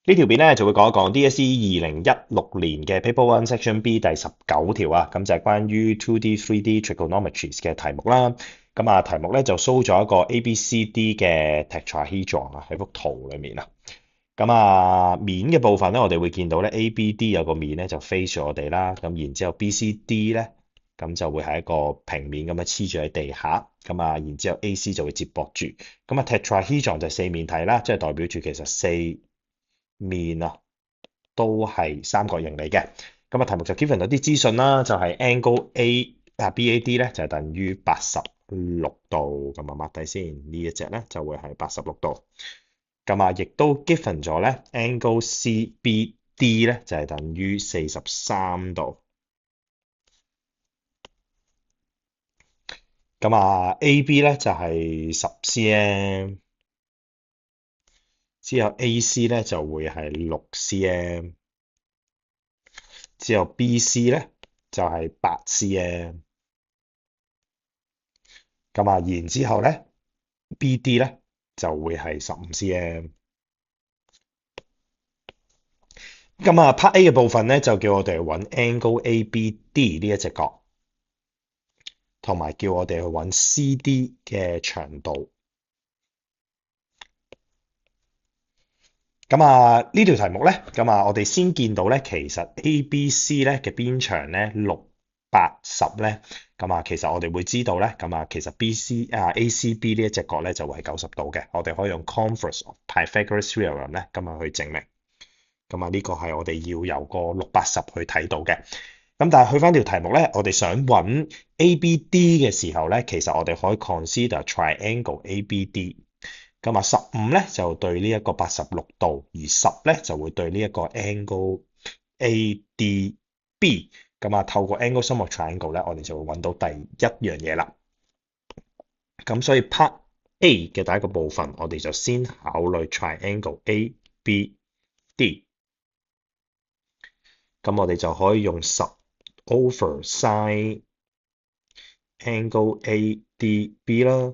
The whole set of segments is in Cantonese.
呢條片咧就會講一講 DSE 2016年嘅 Paper One Section B 第19條啊，咁就係關於 2D、3D trigonometries 嘅題目啦。咁啊，題目咧就 show 咗一個 ABCD 嘅 tetrahedron 啊喺幅圖裏面啊。咁啊，面嘅部分咧，我哋會見到咧 ABD 有個面咧就 face 咗我哋啦，咁然之後 BCD 咧，咁就會係一個平面咁樣黐住喺地下，咁啊，然之後 AC 就會接駁住。咁啊，tetrahedron 就係四面體啦，即係代表住其實四面啊都係三角形嚟嘅。咁啊，題目就 given 咗啲資訊啦，就係 angle BAD 咧就係等於86度，咁啊 mark 低先，呢一隻咧就會係86度。咁啊，亦都 given 咗咧 angle CBD 咧就係等於43度。咁啊，AB 咧就係10 cm，之後 AC 咧就會係6 cm，之後 BC 咧就係8 cm。咁啊，然之後咧 BD 咧就會係15 cm。咁啊，Part A 嘅部分咧就叫我哋揾 angle ABD 呢一隻角，同埋叫我哋去揾 CD 嘅長度。咁啊，呢條題目咧，咁啊，我哋先見到咧，其實 ABC 咧嘅邊長咧680咧，咁啊，其實我哋會知道咧，咁啊，其實 ACB 呢一隻角咧就會係90度嘅，我哋可以用 converse of Pythagoras theorem 咧，咁啊去證明。咁啊，呢個係我哋要由個680去睇到嘅。咁但係去翻條題目咧，我哋想揾 ABD 嘅時候咧，其實我哋可以 consider triangle ABD。咁啊，15咧就對呢一個86度，而10咧就會對呢一個 angle ADB。咁啊，透過 angle sum of triangle 咧，我哋就會揾到第一樣嘢啦。咁所以 part A 嘅第一個部分，我哋就先考慮 triangle ABD。咁我哋就可以用10 over sin angle ADB 啦，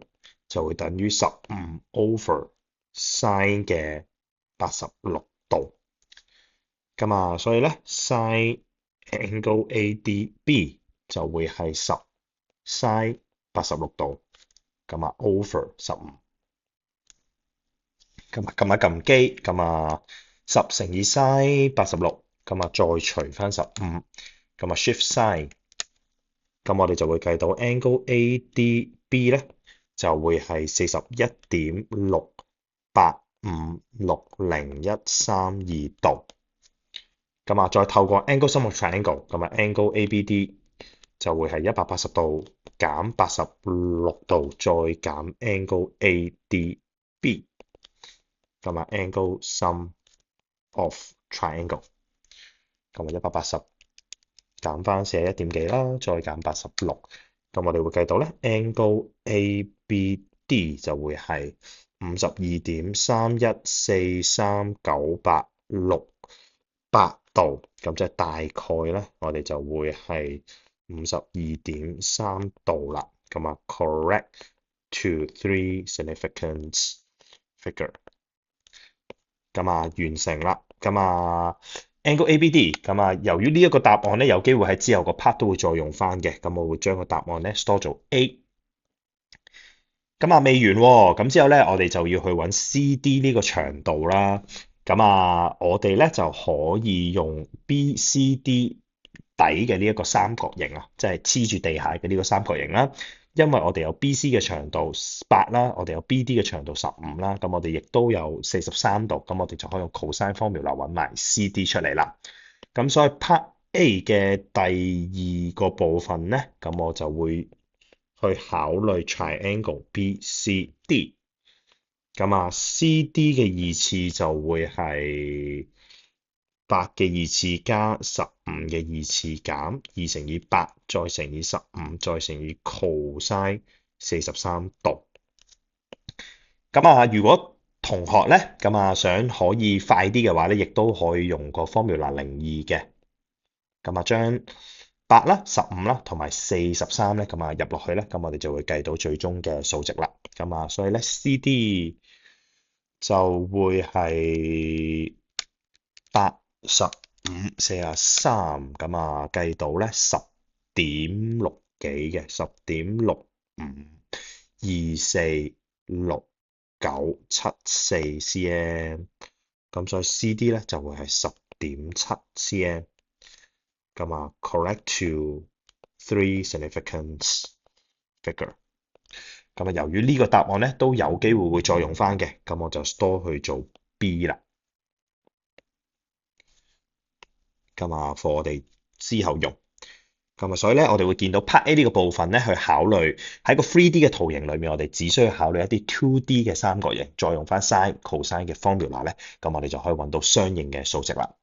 就會等於15 over sin 嘅86度。咁啊，所以咧 sin angle ADB 就會係10 sin 86度，咁啊 over 15。咁啊，撳一撳機，咁啊10乘以 sin 86，咁啊再除翻15，咁啊 shift sin，咁我哋就會計到 angle ADB 咧就會係41.6856013.2度。咁啊，再透過 angle sum of triangle，咁啊 angle ABD 就會係180度減86度，再減 angle ADB。咁啊 angle sum of triangle，咁啊180減翻41點幾啦，再減86，咁我哋會計到咧 angle ABD 就會係52.3143986度，咁即係大概咧，我哋就會係52.3度啦。咁啊 correct to three significant figure。咁啊，完成啦。咁啊，angle ABD。咁啊，由於呢一個答案咧，有機會喺之後個 part 都會再用翻嘅。咁我會將個答案咧 store 做 A。咁啊，未完喎。咁之後咧，我哋就要去揾 CD 呢個長度啦。咁啊，我哋咧就可以用 BCD 底嘅呢一個三角形啊，即係黐住地下嘅呢個三角形啦。因為我哋有 BC 嘅長度8啦，我哋有 BD 嘅長度15啦，咁我哋亦都有43度，咁我哋就可以用 cosine formula 揾埋 CD 出嚟啦。咁所以 part A 嘅第二個部分咧，咁我就會去考慮 triangle BCD。咁啊，CD 嘅二次就會係8嘅二次加15嘅二次減2乘以8，再乘以15，再乘以 cosine 43度。咁啊，如果同學咧，咁啊想可以快啲嘅話咧，亦都可以用個 formula 02嘅。咁啊，將8啦、15啦同埋43咧，咁啊入落去咧，咁我哋就會計到最終嘅數值啦。咁啊，所以咧 CD 就會係85，43，咁啊計到咧10.6幾嘅10.65，246974cm，咁所以 CD 咧就會係10.7cm，咁啊 correct to three significance figure。咁啊由於呢個答案咧都有機會會再用翻嘅，咁我就 store 去做 B 啦。咁啊，for 我哋之後用。咁啊，所以咧，我哋會見到 Part A 呢個部分咧，去考慮喺個 3D 嘅圖形裏面，我哋只需要考慮一啲 2D 嘅三角形，再用翻 sin、cosine 嘅 formula 咧，咁我哋就可以揾到相應嘅數值啦。